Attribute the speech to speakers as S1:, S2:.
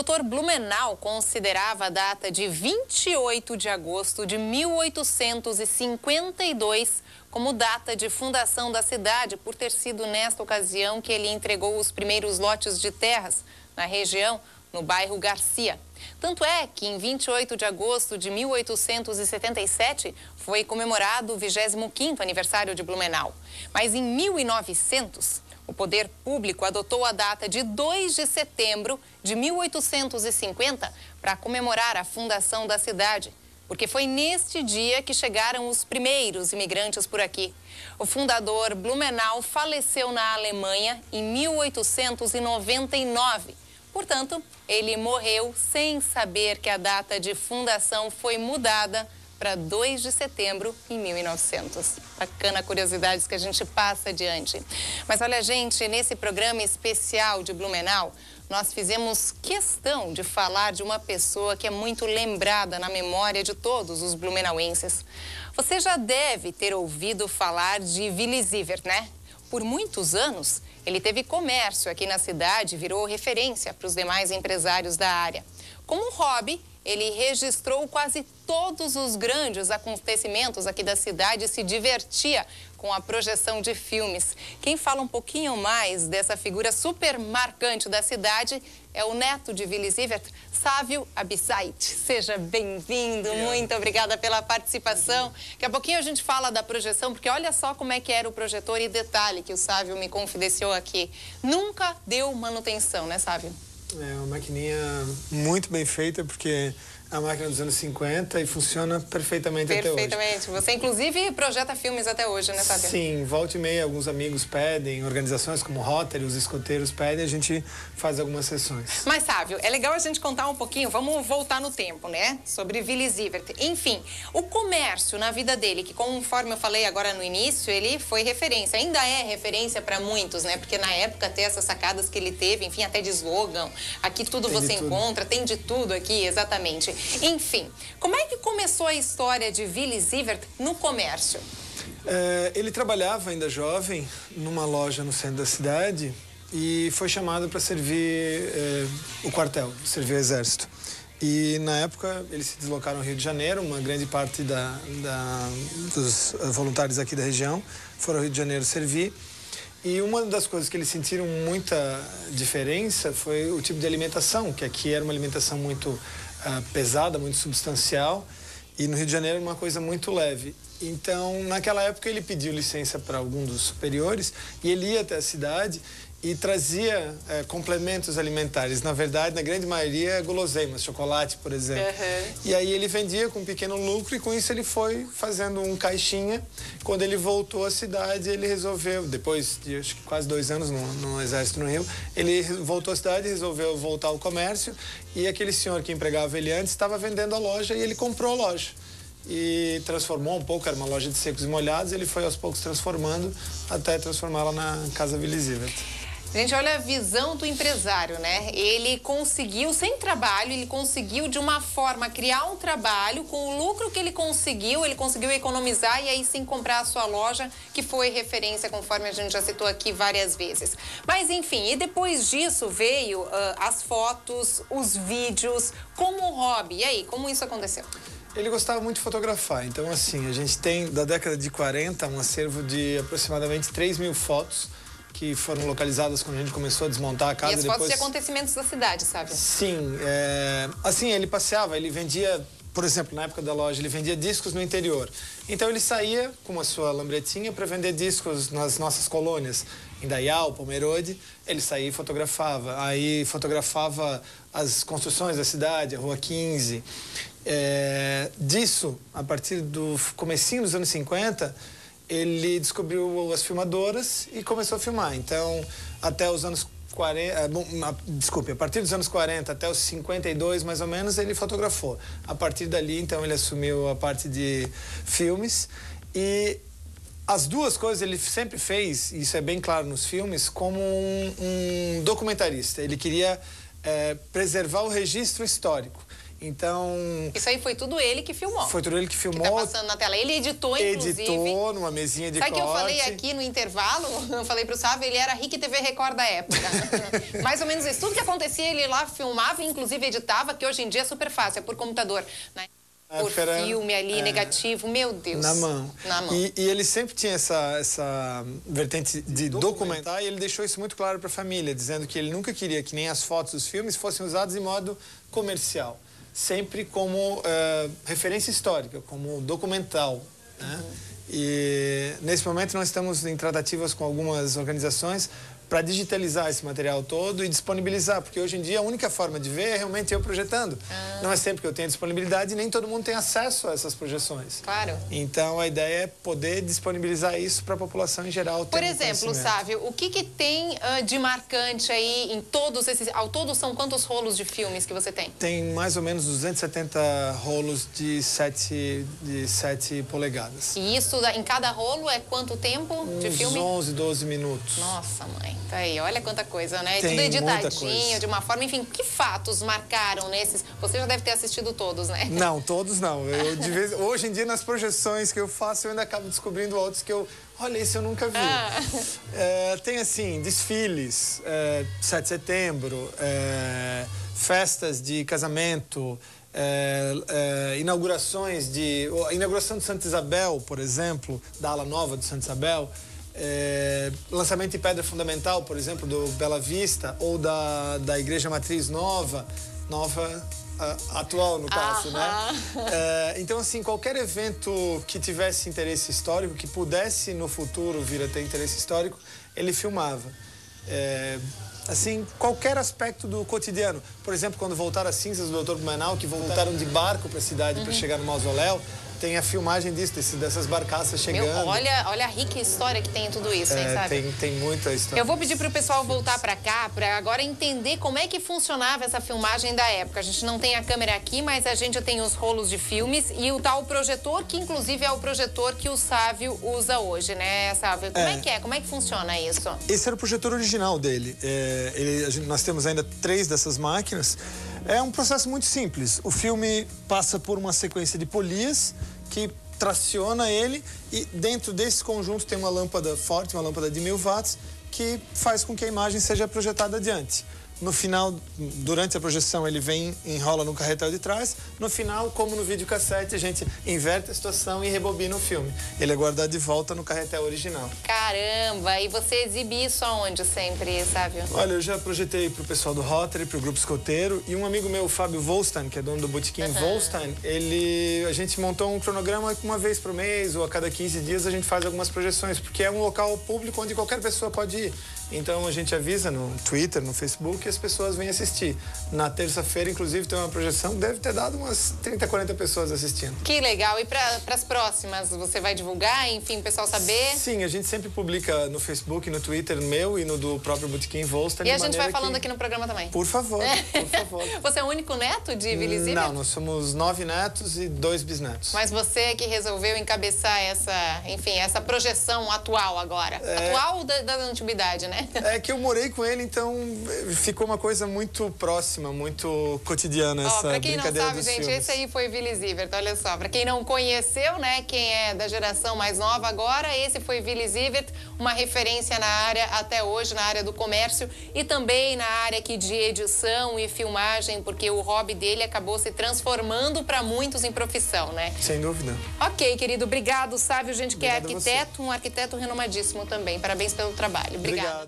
S1: Dr. Blumenau considerava a data de 28 de agosto de 1852 como data de fundação da cidade, por ter sido nesta ocasião que ele entregou os primeiros lotes de terras na região, no bairro Garcia. Tanto é que em 28 de agosto de 1877 foi comemorado o 25º aniversário de Blumenau. Mas em 1900, o poder público adotou a data de 2 de setembro de 1850 para comemorar a fundação da cidade, porque foi neste dia que chegaram os primeiros imigrantes por aqui. O fundador Blumenau faleceu na Alemanha em 1899. Portanto, ele morreu sem saber que a data de fundação foi mudada para 2 de setembro em 1900. Bacana, curiosidades que a gente passa adiante. Mas olha, gente, nesse programa especial de Blumenau, nós fizemos questão de falar de uma pessoa que é muito lembrada na memória de todos os blumenauenses. Você já deve ter ouvido falar de Willy Sievert, né? Por muitos anos, ele teve comércio aqui na cidade e virou referência para os demais empresários da área. Como hobby, ele registrou quase todos os grandes acontecimentos aqui da cidade e se divertia com a projeção de filmes. Quem fala um pouquinho mais dessa figura super marcante da cidade é o neto de Willy Sievert, Sávio Abissait. Seja bem-vindo, muito obrigada pela participação. Daqui a pouquinho a gente fala da projeção, porque olha só como é que era o projetor e detalhe que o Sávio me confidenciou aqui. Nunca deu manutenção, né, Sávio?
S2: É uma maquininha muito bem feita, porque é uma máquina dos anos 50 e funciona perfeitamente até hoje.
S1: Perfeitamente. Você, inclusive, projeta filmes até hoje, né, Sávio?
S2: Sim, volta e meia, alguns amigos pedem, organizações como o Rotary, os escoteiros pedem, a gente faz algumas sessões.
S1: Mas, Sávio, é legal a gente contar um pouquinho, vamos voltar no tempo, né? Sobre Willy Sievert. Enfim, o comércio na vida dele, que conforme eu falei agora no início, ele foi referência, ainda é referência para muitos, né? Porque na época até essas sacadas que ele teve, enfim, até de slogan, aqui tudo você encontra, tem de tudo aqui, exatamente. Enfim, como é que começou a história de Willy Sievert no comércio?
S2: Ele trabalhava ainda jovem numa loja no centro da cidade e foi chamado para servir o quartel, servir o exército. E na época eles se deslocaram ao Rio de Janeiro, uma grande parte dos voluntários aqui da região foram ao Rio de Janeiro servir. E uma das coisas que eles sentiram muita diferença foi o tipo de alimentação, que aqui era uma alimentação muito pesada, muito substancial, e no Rio de Janeiro uma coisa muito leve. Então, naquela época, ele pediu licença para algum dos superiores e ele ia até a cidade e trazia complementos alimentares. Na verdade, na grande maioria, guloseimas, chocolate, por exemplo. E aí ele vendia com um pequeno lucro e com isso ele foi fazendo um caixinha. Quando ele voltou à cidade, ele resolveu, depois de acho que quase 2 anos no Exército no Rio, ele voltou à cidade e resolveu voltar ao comércio. E aquele senhor que empregava ele antes estava vendendo a loja e ele comprou a loja. E transformou um pouco, era uma loja de secos e molhados, ele foi aos poucos transformando até transformá-la na Casa Willy Sievert.
S1: Gente, olha a visão do empresário, né? Ele conseguiu, sem trabalho, ele conseguiu de uma forma criar um trabalho, com o lucro que ele conseguiu economizar e aí sim comprar a sua loja, que foi referência, conforme a gente já citou aqui várias vezes. Mas enfim, e depois disso veio as fotos, os vídeos, como hobby. E aí, como isso aconteceu?
S2: Ele gostava muito de fotografar, então assim, a gente tem da década de 40 um acervo de aproximadamente 3.000 fotos que foram localizadas quando a gente começou a desmontar a casa.
S1: E as fotos de acontecimentos da cidade, sabe?
S2: Sim, assim, ele passeava, ele vendia, por exemplo, na época da loja, ele vendia discos no interior. Então ele saía com a sua lambretinha para vender discos nas nossas colônias, em Dayal, Pomerode, ele saía e fotografava. Aí fotografava as construções da cidade, a Rua 15. Disso, a partir do comecinho dos anos 50, ele descobriu as filmadoras e começou a filmar. Então, até os anos 40, a partir dos anos 40 até os 52, mais ou menos, ele fotografou. A partir dali, então, ele assumiu a parte de filmes. E as duas coisas ele sempre fez, isso é bem claro nos filmes, como um documentarista. Ele queria preservar o registro histórico. Então...
S1: Isso aí foi tudo ele que filmou.
S2: Foi tudo ele que filmou.
S1: Que tá passando na tela. Ele editou, inclusive.
S2: Editou numa mesinha de corte.
S1: Sabe que eu falei aqui no intervalo? Eu falei pro Sávio, ele era Rick TV Record da época. Mais ou menos isso. Tudo que acontecia, ele lá filmava, inclusive editava, que hoje em dia é super fácil, é por computador, né? Por filme ali, negativo, meu Deus.
S2: Na mão.
S1: Na mão.
S2: E ele sempre tinha essa vertente de documentar e ele deixou isso muito claro para a família, dizendo que ele nunca queria que nem as fotos dos filmes fossem usadas em modo comercial. Sempre como referência histórica, como documental, né? E nesse momento nós estamos em tratativas com algumas organizações para digitalizar esse material todo e disponibilizar, porque hoje em dia a única forma de ver é realmente eu projetando. Não é sempre que eu tenho disponibilidade e nem todo mundo tem acesso a essas projeções.
S1: Claro.
S2: Então a ideia é poder disponibilizar isso para a população em geral.
S1: Por exemplo, Sávio, o que tem de marcante aí em todos esses... Ao todo são quantos rolos de filmes que você tem?
S2: Tem mais ou menos 270 rolos de 7 polegadas.
S1: E isso em cada rolo é quanto tempo de filme?
S2: 11, 12 minutos.
S1: Nossa, mãe. Tá aí, olha quanta coisa, né?
S2: Tem
S1: tudo editadinho, de uma forma... Enfim, que fatos marcaram nesses... Você já deve ter assistido todos, né?
S2: Não, todos não. Hoje em dia, nas projeções que eu faço, eu ainda acabo descobrindo outros que eu... Olha, isso eu nunca vi. Tem, assim, desfiles, 7 de setembro, festas de casamento, inaugurações de... A inauguração de Santa Isabel, por exemplo, da ala nova de Santa Isabel, lançamento de Pedra Fundamental, por exemplo, do Bela Vista, ou da Igreja Matriz nova, atual no caso, né? Então, assim, qualquer evento que tivesse interesse histórico, que pudesse no futuro vir a ter interesse histórico, ele filmava. Assim, qualquer aspecto do cotidiano. Por exemplo, quando voltaram as cinzas do Dr. Blumenau, que voltaram de barco para a cidade para chegar no mausoléu, tem a filmagem dessas barcaças chegando.
S1: Olha a rica história que tem em tudo isso, hein, sabe?
S2: Tem muita história.
S1: Eu vou pedir para o pessoal voltar para cá, para agora entender como é que funcionava essa filmagem da época. A gente não tem a câmera aqui, mas a gente tem os rolos de filmes e o tal projetor, que inclusive é o projetor que o Sávio usa hoje, né, Sávio? Como é que funciona isso?
S2: Esse era o projetor original dele. Nós temos ainda 3 dessas máquinas. É um processo muito simples. O filme passa por uma sequência de polias que traciona ele e dentro desse conjunto tem uma lâmpada forte, uma lâmpada de 1000 watts, que faz com que a imagem seja projetada adiante. No final, durante a projeção, ele enrola no carretel de trás. No final, como no videocassete, a gente inverte a situação e rebobina o filme. Ele é guardado de volta no carretel original.
S1: Caramba! E você exibe isso aonde sempre, Sávio?
S2: Olha, eu já projetei pro pessoal do Rotary, pro Grupo Escoteiro, e um amigo meu, Fábio Volstein, que é dono do Botequim Volstein, a gente montou um cronograma uma vez por mês ou a cada 15 dias a gente faz algumas projeções, porque é um local público onde qualquer pessoa pode ir. Então a gente avisa no Twitter, no Facebook, e as pessoas vêm assistir. Na terça-feira, inclusive, tem uma projeção, deve ter dado umas 30, 40 pessoas assistindo.
S1: Que legal. E para as próximas, você vai divulgar, enfim, o pessoal saber?
S2: Sim, a gente sempre publica no Facebook, no Twitter, meu e no do próprio Botequim Volstein.
S1: E a gente vai falando aqui no programa também?
S2: Por favor, por favor.
S1: Você é o único neto de Vili Zivert?
S2: Não, nós somos 9 netos e 2 bisnetos.
S1: Mas você que resolveu encabeçar essa projeção atual agora. Atual da antiguidade, né?
S2: É que eu morei com ele, então ficou uma coisa muito próxima, muito cotidiana essa brincadeira dos filmes.
S1: Pra quem não sabe, gente, esse aí foi Vili Zivert, olha só. Pra quem não conheceu, né, quem é da geração mais nova agora, esse foi Vili Zivert, uma referência na área até hoje, na área do comércio e também na área aqui de edição e filmagem, porque o hobby dele acabou se transformando para muitos em profissão, né?
S2: Sem dúvida.
S1: Ok, querido, obrigado, Sávio, gente que é
S2: Obrigado
S1: arquiteto, um arquiteto renomadíssimo também. Parabéns pelo trabalho. Obrigada.
S2: Obrigado.